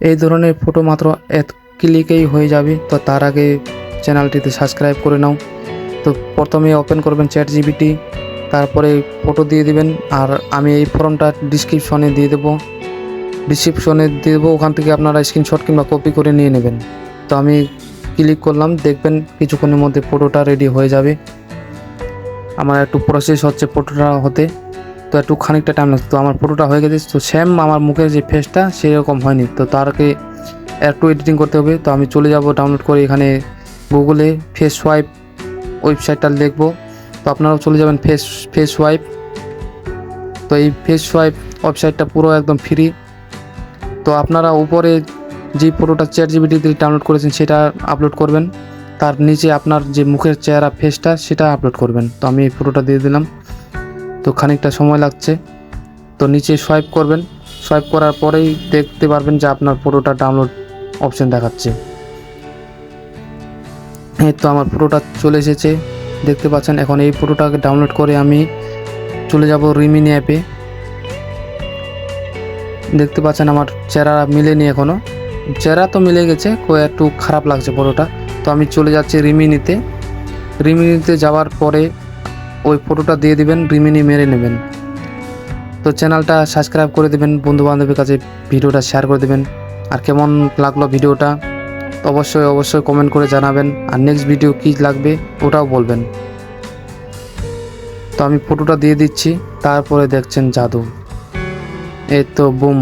এই ধরনের ফটো মাত্র এক ক্লিকেই হয়ে যাবে। তো তার আগে চ্যানেলটিতে সাবস্ক্রাইব করে নাও। তো প্রথমে ওপেন করবেন ChatGPT, তারপরে ফটো দিয়ে দিবেন। আর আমি এই ফর্মটা ডিসক্রিপশনে দিয়ে দেবো, ওখান থেকে আপনারা স্ক্রিনশট কিংবা কপি করে নিয়ে নেবেন। তো আমি ক্লিক করলাম, দেখবেন কিছুক্ষণের মধ্যে ফটোটা রেডি হয়ে যাবে। আমার একটু প্রসেস হচ্ছে ফটোটা হতে, তো একটু খানিকটা টাইম লাগছে। তো আমার ফটোটা হয়ে গেছে। তো সেম আমার মুখের যে ফেসটা সেরকম হয়নি, তো তার আগে একটু এডিটিং করতে হবে। তো আমি চলে যাব ডাউনলোড করে এখানে গুগলে ফেস সোয়াইপ ওয়েবসাইটটা দেখবো। তো আপনারাও চলে যাবেন ফেস সোয়াইপ। তো এই ফেস সোয়াইপ ওয়েবসাইটটা পুরো একদম ফ্রি। তো আপনারা উপরে যে ফটোটা ChatGPT দিয়ে ডাউনলোড করেছেন সেটা আপলোড করবেন, তার নিচে আপনার যে মুখের চেহারা ফেসটা সেটা আপলোড করবেন। তো আমি এই ফটোটা দিয়ে দিলাম। তো খানিকটা সময় লাগছে। তো নিচে সোয়াইপ করবেন, সোয়াইপ করার পরেই দেখতে পারবেন যে আপনার ফটোটা ডাউনলোড অপশন দেখাচ্ছে। এই তো আমার ফটোটা চলে এসেছে, দেখতে পাচ্ছেন। এখন এই ফটোটাকে ডাউনলোড করে আমি চলে যাব রিমিনি অ্যাপে। দেখতে পাচ্ছেন আমার চেহারা মিলেনি এখনও, চেহারা তো মিলে গেছে, একটু খারাপ লাগছে ফটোটা। তো আমি চলে যাচ্ছি রিমিনিতে যাওয়ার পরে ওই ফটোটা দিয়ে দিবেন, রিমিনি মেরে নেবেন। তো চ্যানেলটা সাবস্ক্রাইব করে দেবেন, বন্ধুবান্ধবের কাছে ভিডিওটা শেয়ার করে দেবেন। আর কেমন লাগলো ভিডিওটা অবশ্যই কমেন্ট করে জানাবেন। আর নেক্সট ভিডিও কী লাগবে ওটাও বলবেন। তো আমি ফটোটা দিয়ে দিচ্ছি, তারপরে দেখছেন জাদু। এই তো বুম।